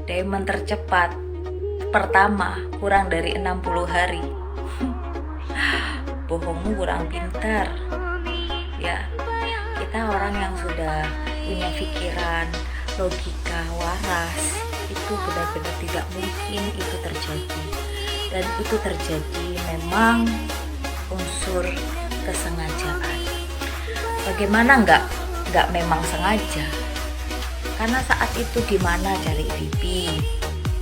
diamond tercepat pertama kurang dari 60 hari. Bohongmu kurang pintar. Ya, kita orang yang sudah punya pikiran, logika waras, itu benar-benar tidak mungkin itu terjadi. Dan itu terjadi memang unsur kesengajaan. Bagaimana nggak memang sengaja? Karena saat itu di mana cari VP?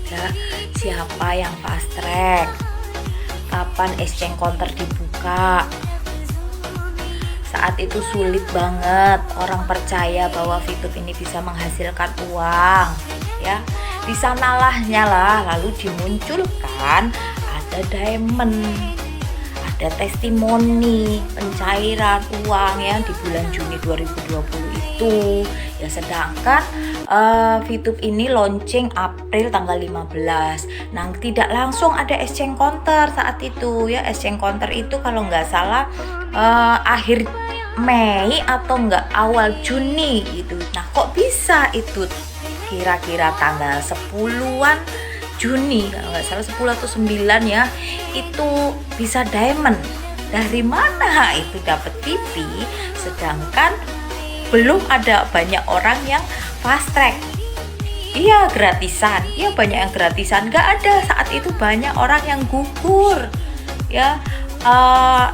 Ya, siapa yang fast track? Kapan exchange counter dibuka? Saat itu sulit banget orang percaya bahwa VTube ini bisa menghasilkan uang. Ya, di sanalah nyala lalu dimunculkan ada diamond, ada testimoni pencairan uang ya di bulan Juni 2020 itu. Ya, sedangkan VTube ini launching April tanggal 15. Nah, tidak langsung ada exchange counter saat itu ya. Exchange counter itu kalau nggak salah akhir Mei atau enggak awal Juni gitu. Nah, kok bisa itu kira-kira tanggal 10-an Juni kalau nggak salah 10 atau 9 ya, itu bisa diamond. Dari mana itu dapat VP sedangkan belum ada banyak orang yang fast track? Iya, gratisan. Iya, banyak yang gratisan. Nggak ada saat itu banyak orang yang gugur ya.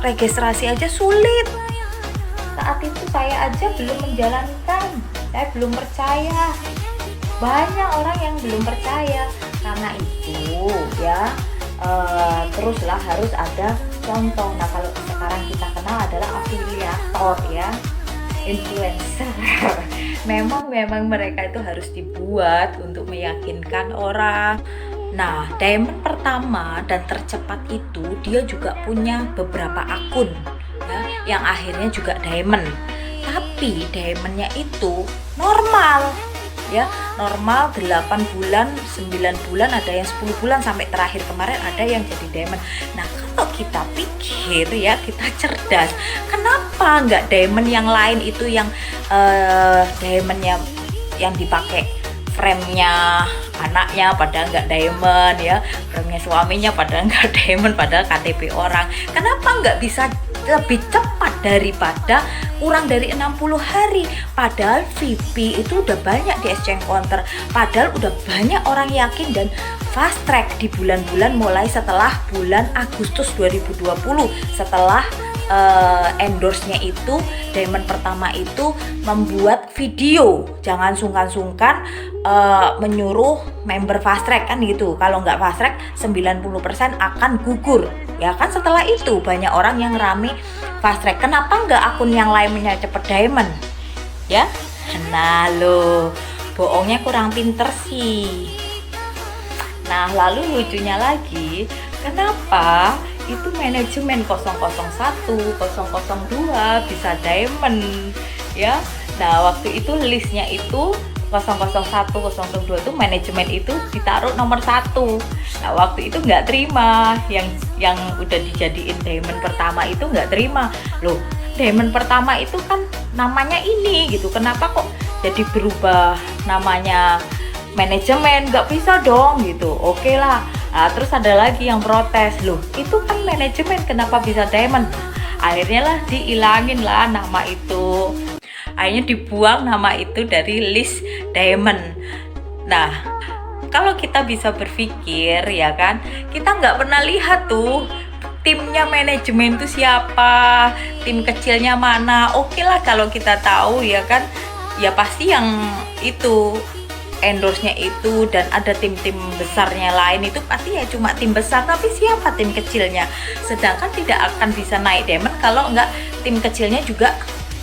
Registrasi aja sulit. Saat itu saya aja belum menjalankan, saya belum percaya. Banyak orang yang belum percaya. Karena itu ya teruslah harus ada contoh. Nah, kalau sekarang kita kenal adalah afiliator ya, influencer. memang mereka itu harus dibuat untuk meyakinkan orang. Nah, diamond pertama dan tercepat itu dia juga punya beberapa akun ya, yang akhirnya juga diamond. Tapi diamondnya itu normal ya, normal 8 bulan, 9 bulan, ada yang 10 bulan sampai terakhir kemarin ada yang jadi diamond. Nah, kalau kita pikir ya, kita cerdas, kenapa nggak diamond yang lain itu yang diamondnya yang dipakai frame-nya anaknya padahal nggak diamond ya, frame-nya suaminya padahal nggak diamond, padahal KTP orang. Kenapa nggak bisa lebih cepat daripada kurang dari 60 hari? Padahal VP itu udah banyak di exchange counter, padahal udah banyak orang yakin dan fast track di bulan-bulan mulai setelah bulan Agustus 2020 setelah endorse-nya itu diamond pertama itu membuat video, jangan sungkan-sungkan menyuruh member fast track kan gitu. Kalau nggak fast track 90% akan gugur ya kan. Setelah itu banyak orang yang rame fast track. Kenapa nggak akun yang lainnya cepet diamond ya? Nah lo bohongnya kurang pinter sih. Nah, lalu lucunya lagi, kenapa itu manajemen 001, 002 bisa diamond ya. Nah, waktu itu listnya itu 001, 002 itu manajemen itu ditaruh nomor 1. Nah, waktu itu nggak terima, yang udah dijadiin diamond pertama itu nggak terima. Loh, diamond pertama itu kan namanya ini gitu, kenapa kok jadi berubah namanya manajemen? Nggak bisa dong gitu. Oke lah. Nah, terus ada lagi yang protes, loh itu kan manajemen kenapa bisa diamond? Akhirnya lah dihilangin lah nama itu, akhirnya dibuang nama itu dari list diamond. Nah, kalau kita bisa berpikir ya kan, kita nggak pernah lihat tuh timnya manajemen itu siapa, tim kecilnya mana. Oke lah kalau kita tahu ya kan, ya pasti yang itu endorse-nya itu dan ada tim-tim besarnya lain itu pasti ya cuma tim besar, tapi siapa tim kecilnya? Sedangkan tidak akan bisa naik diamond kalau nggak tim kecilnya juga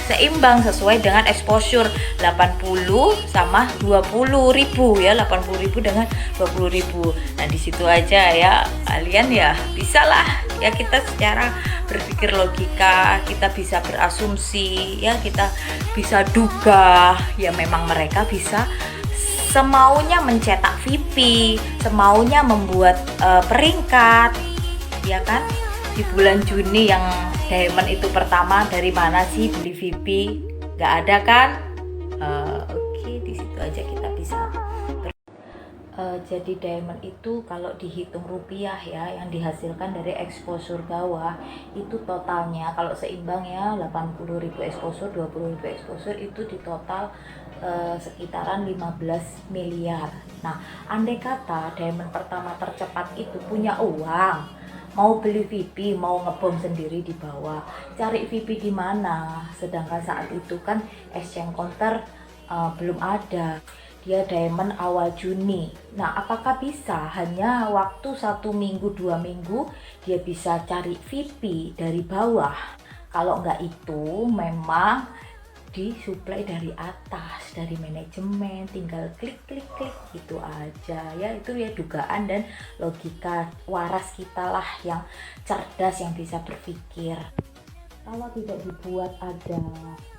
seimbang sesuai dengan exposure 80 sama 20 ribu ya, 80 ribu dengan 20 ribu. Nah, di situ aja ya kalian ya bisa lah ya, kita secara berpikir logika kita bisa berasumsi ya, kita bisa duga ya memang mereka bisa semaunya mencetak VP, semaunya membuat peringkat ya kan. Di bulan Juni yang diamond itu pertama, dari mana sih beli VP? Nggak ada kan? Oke, di situ aja kita bisa Jadi diamond itu kalau dihitung rupiah ya, yang dihasilkan dari exposure bawah itu totalnya kalau seimbang ya 80.000 exposure, 20.000 exposure itu di total sekitaran 15 miliar. Nah, andai kata diamond pertama tercepat itu punya uang, mau beli VIP, mau ngebom sendiri di bawah, cari VIP di mana? Sedangkan saat itu kan exchange counter belum ada. Dia diamond awal Juni. Nah, apakah bisa hanya waktu 1 minggu 2 minggu dia bisa cari VIP dari bawah? Kalau enggak itu memang disuplai dari atas, dari manajemen, tinggal klik gitu aja ya. Itu ya dugaan dan logika waras kita lah yang cerdas, yang bisa berpikir. Kalau tidak dibuat ada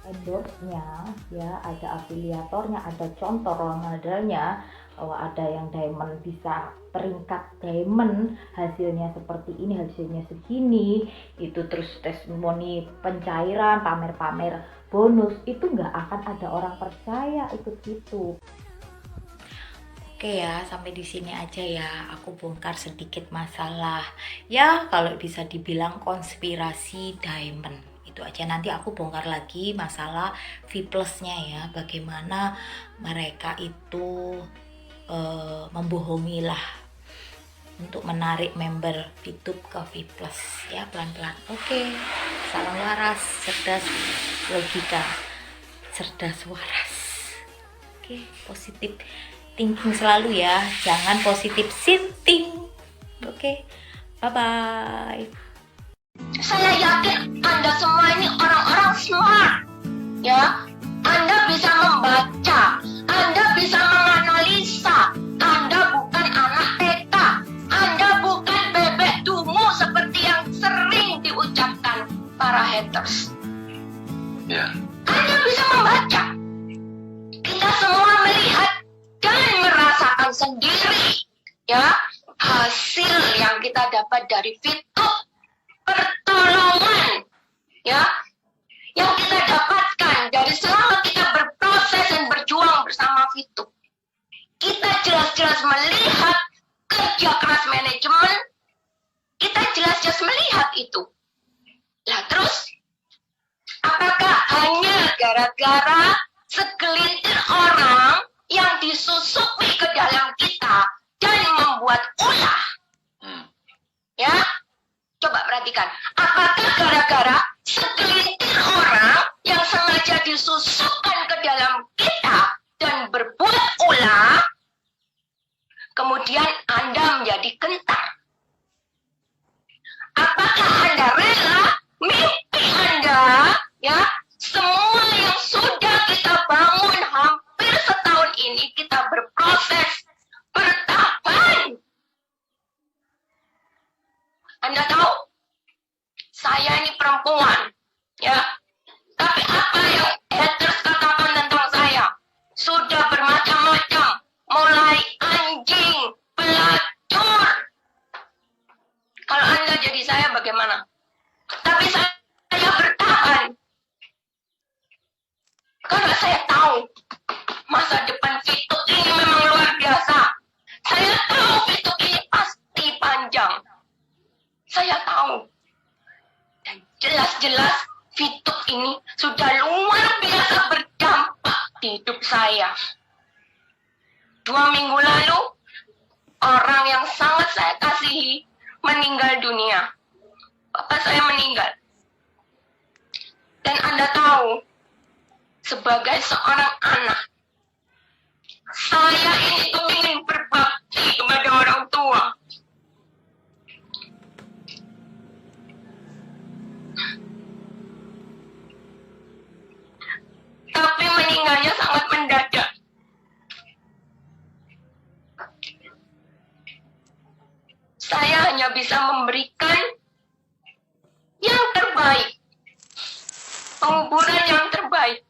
endorse-nya ya, ada afiliatornya, ada contoh role model-nya, bahwa ada yang diamond bisa peringkat diamond hasilnya seperti ini, hasilnya segini, itu terus testimoni pencairan, pamer-pamer bonus, itu nggak akan ada orang percaya ikut gitu. Oke ya, sampai di sini aja ya. Aku bongkar sedikit masalah. Ya, kalau bisa dibilang konspirasi diamond. Itu aja, nanti aku bongkar lagi masalah V Plus-nya ya. Bagaimana mereka itu membohongi lah untuk menarik member YouTube ke V Plus ya, pelan-pelan. Oke, salam waras, cerdas, logika, cerdas waras. Oke, positif thinking selalu ya, jangan positif thinking. Oke, bye-bye. Saya yakin Anda semua ini orang-orang smart, ya. Anda bisa membaca, Anda bisa menganalisa. Anda bukan anak TK, Anda bukan bebek dungu seperti yang sering diucapkan para haters. Ya. Anda bisa membaca. Kita semua melihat dan merasakan sendiri, ya, hasil yang kita dapat dari fitur pertolongan, ya, yang kita dapatkan dari selama kita berproses dan berjuang bersama Fitu. Kita jelas-jelas melihat kerja keras manajemen, kita jelas-jelas melihat itu. Lah terus, apakah hanya gara-gara segelintir orang yang disusupi ke dalam kita dan membuat ulah? Ya, coba perhatikan. Apakah gara-gara segelintir orang yang sengaja disusupkan ke dalam kita dan berbuat ulah, kemudian Anda menjadi gentar? Apakah Anda rela mimpi Anda, ya, semua yang sudah kita bangun hampir setahun ini, kita berproses bertahan? Anda tahu, saya ini perempuan, ya. Tapi apa yang haters katakan tentang saya sudah bermacam-macam, mulai anjing, pelacur. Kalau Anda jadi saya bagaimana? Tapi saya bertahan. Karena saya tahu masa depan Fitu ini memang luar biasa. Saya tahu Fitu ini pasti panjang. Saya tahu. Dan jelas-jelas Fitu ini sudah luar biasa berdampak di hidup saya. 2 minggu lalu, orang yang sangat saya kasihi meninggal dunia. Bapak saya meninggal. Dan Anda tahu, sebagai seorang anak, saya ini ingin berbakti kepada orang tua. Tapi meninggalnya sangat mendadak. Saya hanya bisa memberikan yang terbaik, penguburan yang terbaik.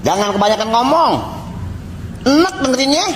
Jangan kebanyakan ngomong, enak dengerinnya.